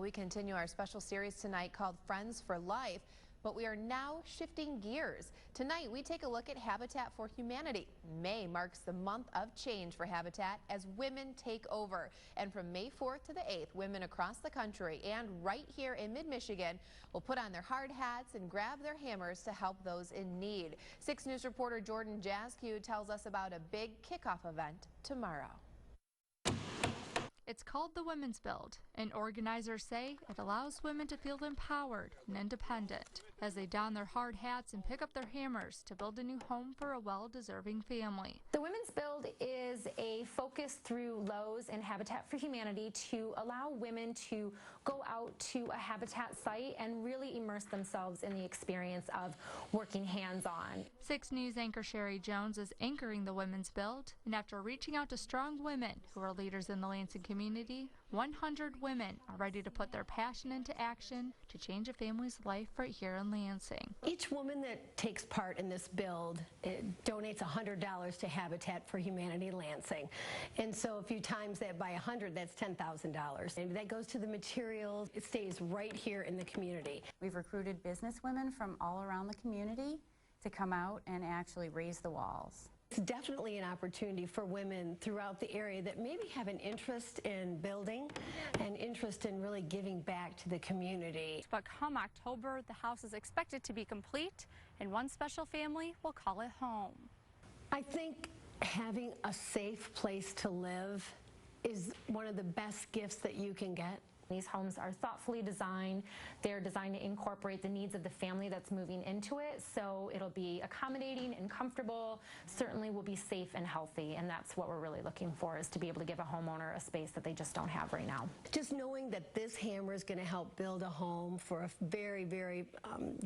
We continue our special series tonight called Friends for Life, but we are now shifting gears. Tonight, we take a look at Habitat for Humanity. May marks the month of change for Habitat as women take over. And from May 4th to the 8th, women across the country and right here in mid-Michigan will put on their hard hats and grab their hammers to help those in need. 6 News reporter Jordan Jaskew tells us about a big kickoff event tomorrow. It's called the Women's Build, and organizers say it allows women to feel empowered and independent as they don their hard hats and pick up their hammers to build a new home for a well-deserving family. The Women's Build is a focus through Lowe's and Habitat for Humanity to allow women to go out to a Habitat site and really immerse themselves in the experience of working hands-on. 6 News anchor Sherry Jones is anchoring the Women's Build, and after reaching out to strong women who are leaders in the Lansing community, 100 women are ready to put their passion into action to change a family's life right here in Lansing. Each woman that takes part in this build donates $100 to Habitat for Humanity Lansing. And so if you times that by 100, that's $10,000. And that goes to the materials. It stays right here in the community. We've recruited businesswomen from all around the community to come out and actually raise the walls. It's definitely an opportunity for women throughout the area that maybe have an interest in building and interest in really giving back to the community. But come October, the house is expected to be complete, and one special family will call it home. I think having a safe place to live is one of the best gifts that you can get. These homes are thoughtfully designed. They're designed to incorporate the needs of the family that's moving into it, so it'll be accommodating and comfortable, certainly will be safe and healthy, and that's what we're really looking for, is to be able to give a homeowner a space that they just don't have right now. Just knowing that this hammer is going to help build a home for a very, very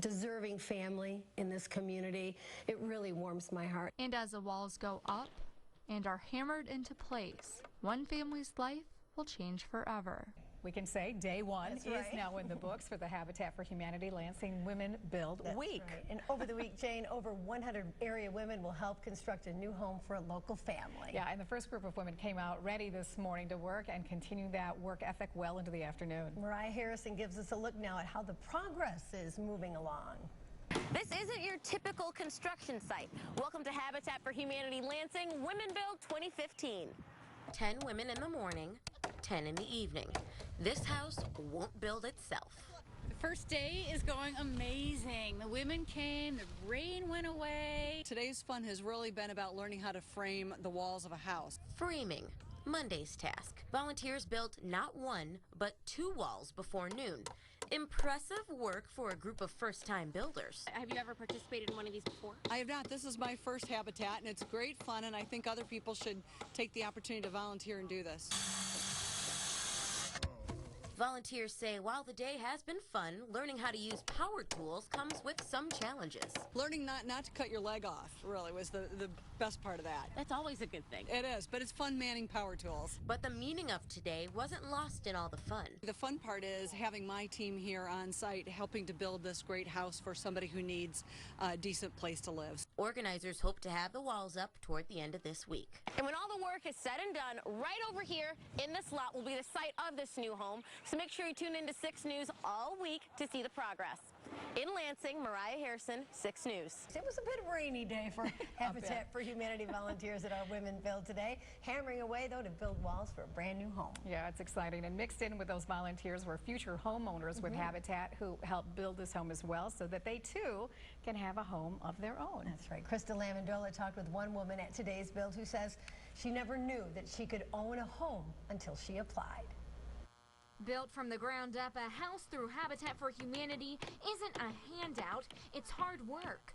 deserving family in this community, it really warms my heart. And as the walls go up and are hammered into place, one family's life will change forever. We can say day one is now in the books for the Habitat for Humanity Lansing Women Build Week. Right. And over the week, Jane, over 100 area women will help construct a new home for a local family. Yeah, and the first group of women came out ready this morning to work and continue that work ethic well into the afternoon. Mariah Harrison gives us a look now at how the progress is moving along. This isn't your typical construction site. Welcome to Habitat for Humanity Lansing Women Build 2015. 10 women in the morning, 10 in the evening. This house won't build itself. The first day is going amazing. The women came, the rain went away. Today's fun has really been about learning how to frame the walls of a house. Framing, Monday's task. Volunteers built not one, but 2 walls before noon. Impressive work for a group of first-time builders. Have you ever participated in one of these before? I have not. This is my first Habitat, and it's great fun, and I think other people should take the opportunity to volunteer and do this. Volunteers say while the day has been fun, learning how to use power tools comes with some challenges. Learning not to cut your leg off, really, was the best part of that. That's always a good thing. It is, but it's fun manning power tools. But the meaning of today wasn't lost in all the fun. The fun part is having my team here on site helping to build this great house for somebody who needs a decent place to live. Organizers hope to have the walls up toward the end of this week. And when all the work is said and done, right over here in this lot will be the site of this new home. So make sure you tune into 6 News all week to see the progress. In Lansing, Mariah Harrison, 6 News. It was a bit rainy day for Habitat for Humanity volunteers at our Women Build today. Hammering away, though, to build walls for a brand new home. Yeah, it's exciting. And mixed in with those volunteers were future homeowners with Habitat who helped build this home as well so that they, too, can have a home of their own. That's right. Krista Lamandola talked with one woman at today's build who says she never knew that she could own a home until she applied. Built from the ground up, a house through Habitat for Humanity isn't a handout, it's hard work.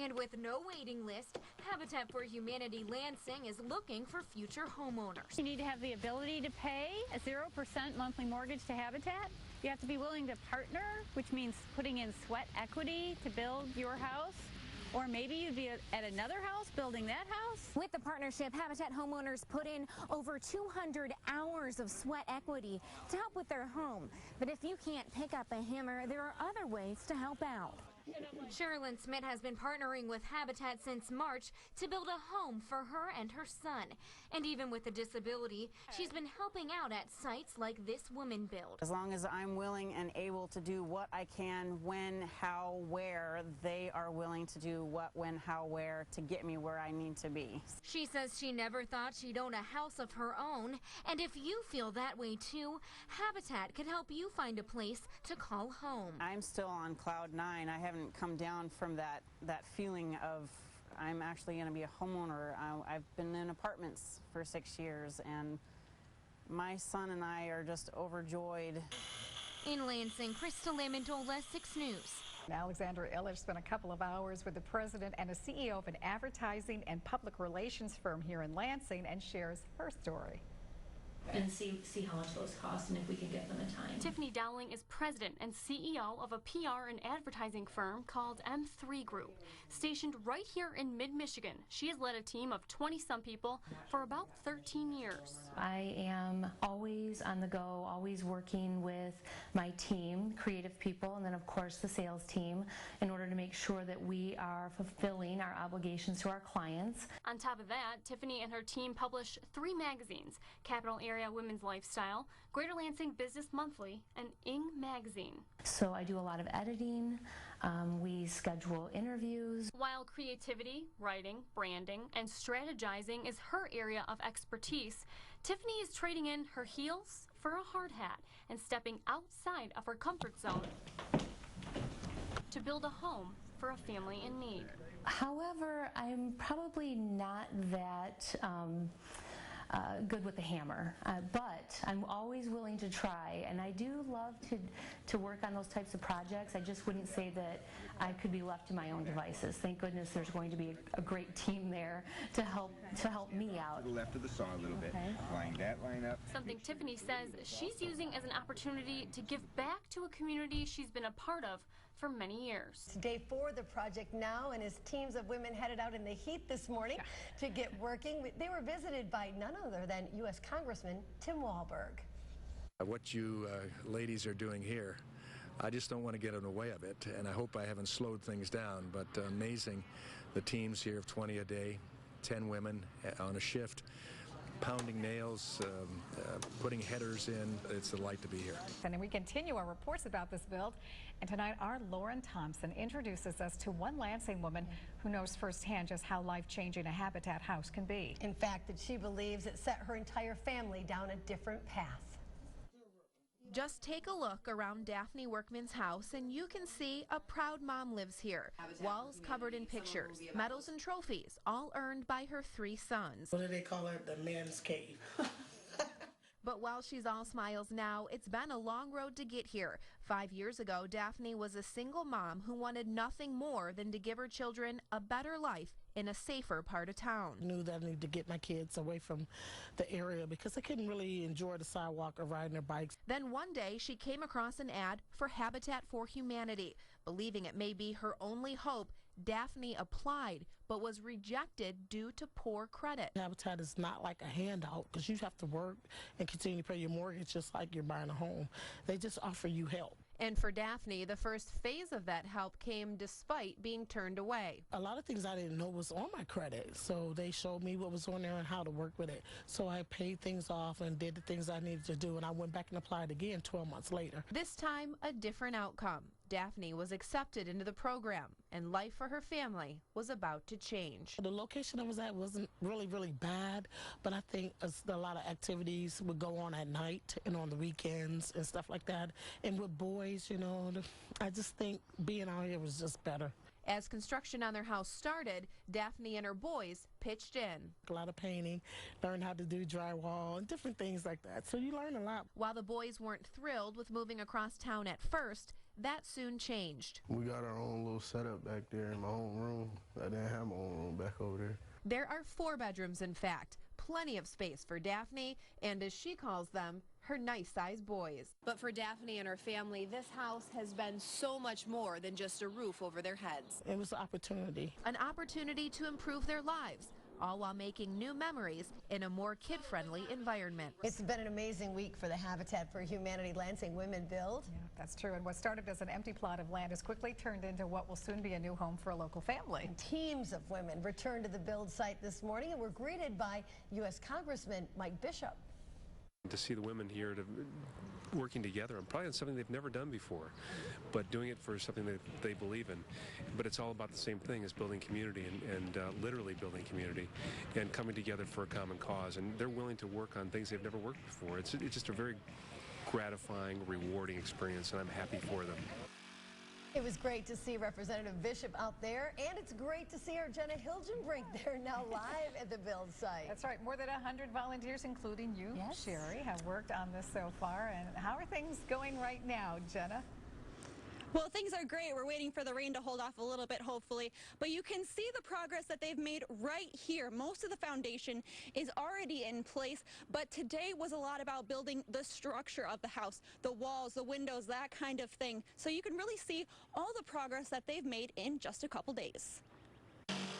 And with no waiting list, Habitat for Humanity Lansing is looking for future homeowners. You need to have the ability to pay a 0% monthly mortgage to Habitat. You have to be willing to partner, which means putting in sweat equity to build your house. Or maybe you'd be at another house building that house. With the partnership, Habitat homeowners put in over 200 hours of sweat equity to help with their home. But if you can't pick up a hammer, there are other ways to help out. Sherilyn Smith has been partnering with Habitat since March to build a home for her and her son. And even with a disability, she's been helping out at sites like this woman build. As long as I'm willing and able to do what I can, when, how, where, they are willing to do what, when, how, where to get me where I need to be. She says she never thought she'd own a house of her own. And if you feel that way too, Habitat can help you find a place to call home. I'm still on cloud 9. I haven't come down from that feeling of I'm actually going to be a homeowner. I've been in apartments for 6 years, and my son and I are just overjoyed. In Lansing, Krista Lamondola, 6 News. Alexandra Illich spent a couple of hours with the president and a CEO of an advertising and public relations firm here in Lansing and shares her story. And see how much those cost and if we can get them in time. Tiffany Dowling is president and CEO of a PR and advertising firm called M3 Group. Stationed right here in mid-Michigan, she has led a team of 20-some people for about 13 years. I am always on the go, always working with my team, creative people, and then of course the sales team in order to make sure that we are fulfilling our obligations to our clients. On top of that, Tiffany and her team publish 3 magazines: Capital Area Women's Lifestyle, Greater Lansing Business Monthly, and Ing Magazine. So I do a lot of editing, we schedule interviews. While creativity, writing, branding, and strategizing is her area of expertise, Tiffany is trading in her heels for a hard hat and stepping outside of her comfort zone to build a home for a family in need. However, I'm probably not that good with the hammer, but I'm always willing to try, and I do love to work on those types of projects. I just wouldn't say that I could be left to my own devices. Thank goodness there's going to be a great team there to help me out. To the left of the saw a little bit. Line that line up. Something Tiffany says she's using as an opportunity to give back to a community she's been a part of for many years. Day 4 of the project now, and his teams of women headed out in the heat this morning to get working. They were visited by none other than U.S. Congressman Tim Walberg. What you ladies are doing here, I just don't want to get in the way of it, and I hope I haven't slowed things down, but amazing. The teams here of 20 a day, 10 women on a shift, pounding nails, putting headers in. It's a delight to be here. And we continue our reports about this build. And tonight, our Lauren Thompson introduces us to one Lansing woman who knows firsthand just how life-changing a Habitat house can be. In fact, that she believes it set her entire family down a different path. Just take a look around Daphne Workman's house and you can see a proud mom lives here. Walls covered in pictures, medals and trophies, all earned by her 3 sons. What do they call it? The man's cave. But while she's all smiles now, it's been a long road to get here. 5 years ago, Daphne was a single mom who wanted nothing more than to give her children a better life in a safer part of town. I knew that I needed to get my kids away from the area because they couldn't really enjoy the sidewalk or riding their bikes. Then one day she came across an ad for Habitat for Humanity. Believing it may be her only hope, Daphne applied but was rejected due to poor credit. Habitat is not like a handout because you have to work and continue to pay your mortgage just like you're buying a home. They just offer you help. And for Daphne, the first phase of that help came despite being turned away. A lot of things I didn't know was on my credit, so they showed me what was on there and how to work with it. So I paid things off and did the things I needed to do, and I went back and applied again 12 months later. This time, a different outcome. Daphne was accepted into the program, and life for her family was about to change. The location I was at wasn't really bad, but I think a lot of activities would go on at night and on the weekends and stuff like that. And with boys, you know, I just think being out here was just better. As construction on their house started, Daphne and her boys pitched in. A lot of painting, learned how to do drywall and different things like that. So you learn a lot. While the boys weren't thrilled with moving across town at first, that soon changed. We got our own little setup back there in my own room. I didn't have my own room back over there. There are 4 bedrooms, in fact. Plenty of space for Daphne and, as she calls them, her nice-sized boys. But for Daphne and her family, this house has been so much more than just a roof over their heads. It was an opportunity. An opportunity to improve their lives, all while making new memories in a more kid-friendly environment. It's been an amazing week for the Habitat for Humanity Lansing Women Build. Yeah, that's true. And what started as an empty plot of land has quickly turned into what will soon be a new home for a local family. And teams of women returned to the build site this morning and were greeted by U.S. Congressman Mike Bishop. To see the women here working together on probably on something they've never done before, but doing it for something that they believe in. But it's all about the same thing as building community and literally building community and coming together for a common cause. And they're willing to work on things they've never worked before. It's just a very gratifying, rewarding experience, and I'm happy for them. It was great to see Representative Bishop out there, and it's great to see our Jenna Hilgenbrink there now live at the build site. That's right. More than 100 volunteers, including you, Sherry, have worked on this so far. And how are things going right now, Jenna? Well, things are great. We're waiting for the rain to hold off a little bit, hopefully. But you can see the progress that they've made right here. Most of the foundation is already in place, but today was a lot about building the structure of the house, the walls, the windows, that kind of thing. So you can really see all the progress that they've made in just a couple days.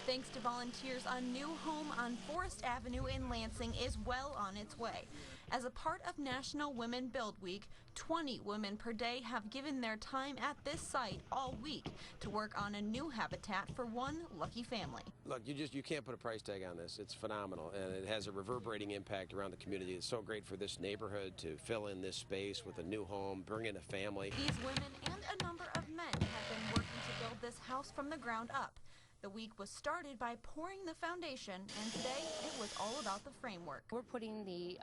Thanks to volunteers, a new home on Forest Avenue in Lansing is well on its way. As a part of National Women Build Week, 20 women per day have given their time at this site all week to work on a new habitat for one lucky family. Look, you can't put a price tag on this. It's phenomenal, and it has a reverberating impact around the community. It's so great for this neighborhood to fill in this space with a new home, bring in a family. These women and a number of men have been working to build this house from the ground up. The week was started by pouring the foundation, and today it was all about the framework. We're putting the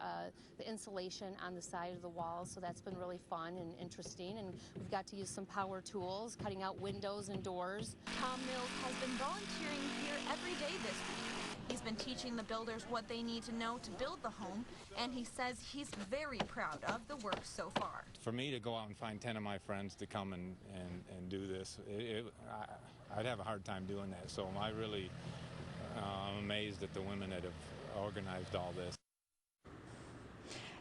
insulation on the side of the walls, so that's been really fun and interesting, and we've got to use some power tools, cutting out windows and doors. Tom Mills has been volunteering here every day this week. He's been teaching the builders what they need to know to build the home, and he says he's very proud of the work so far. For me to go out and find 10 of my friends to come and do this, I'd have a hard time doing that. So I really am amazed at the women that have organized all this.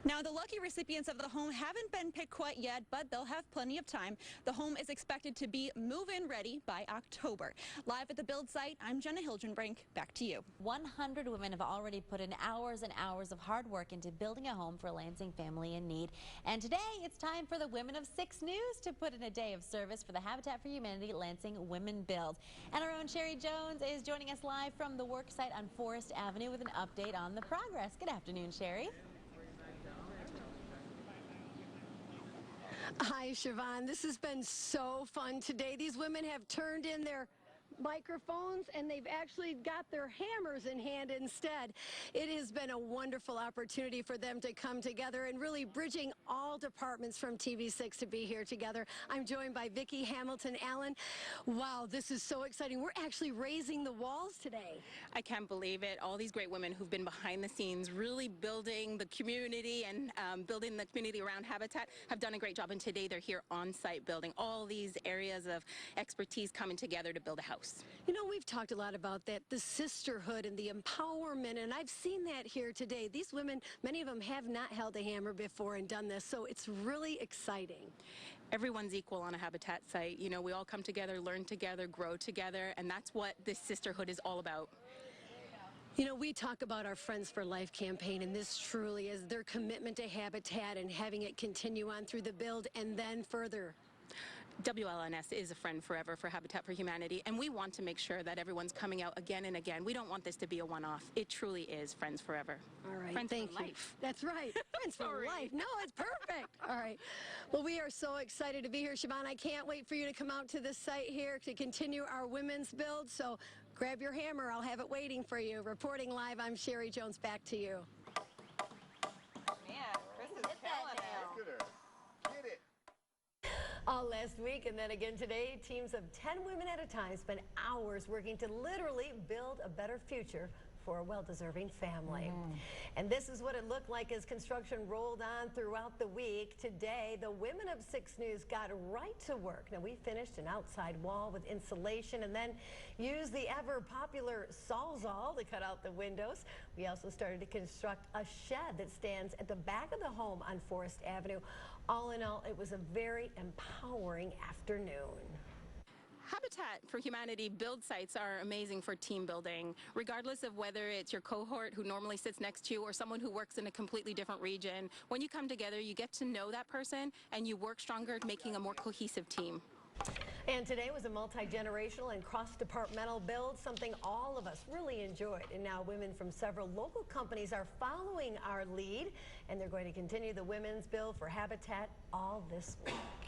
Now, the lucky recipients of the home haven't been picked quite yet, but they'll have plenty of time. The home is expected to be move-in ready by October. Live at the build site, I'm Jenna Hilgenbrink. Back to you. 100 women have already put in hours and hours of hard work into building a home for a Lansing family in need. And today, it's time for the Women of 6 News to put in a day of service for the Habitat for Humanity Lansing Women Build. And our own Sherry Jones is joining us live from the work site on Forest Avenue with an update on the progress. Good afternoon, Sherry. Hi, Siobhan. This has been so fun today. These women have turned in their microphones and they've actually got their hammers in hand instead. It has been a wonderful opportunity for them to come together and really bridging all departments from TV6 to be here together. I'm joined by Vicki Hamilton Allen. Wow, this is so exciting. We're actually raising the walls today. I can't believe it. All these great women who've been behind the scenes really building the community and building the community around Habitat have done a great job. And today they're here on site building all these areas of expertise coming together to build a house. You know, we've talked a lot about that, the sisterhood and the empowerment, and I've seen that here today. These women, many of them have not held a hammer before and done this, so it's really exciting. Everyone's equal on a Habitat site. You know, we all come together, learn together, grow together, and that's what this sisterhood is all about. You know, we talk about our Friends for Life campaign, and this truly is their commitment to Habitat and having it continue on through the build and then further. WLNS is a friend forever for Habitat for Humanity, and we want to make sure that everyone's coming out again and again. We don't want this to be a one-off. It truly is Friends Forever. All right, Friends thank for you. life. That's right, Friends for Life. No, it's perfect. All right. Well, we are so excited to be here, Siobhan. I can't wait for you to come out to the site here to continue our women's build. So grab your hammer. I'll have it waiting for you. Reporting live, I'm Sherry Jones. Back to you. Man, Chris is killing it. Get it. All last week and then again today, teams of 10 women at a time spent hours working to literally build a better future for a well-deserving family. And this is what it looked like as construction rolled on throughout the week. Today, the Women of 6 News got right to work. Now, we finished an outside wall with insulation and then used the ever-popular Sawzall to cut out the windows. We also started to construct a shed that stands at the back of the home on Forest Avenue. All in all, it was a very empowering afternoon. Habitat Habitat for Humanity build sites are amazing for team building, regardless of whether it's your cohort who normally sits next to you or someone who works in a completely different region. When you come together, you get to know that person and you work stronger, making a more cohesive team. And today was a multi-generational and cross-departmental build, something all of us really enjoyed. And now women from several local companies are following our lead, and they're going to continue the Women's Build for Habitat all this week.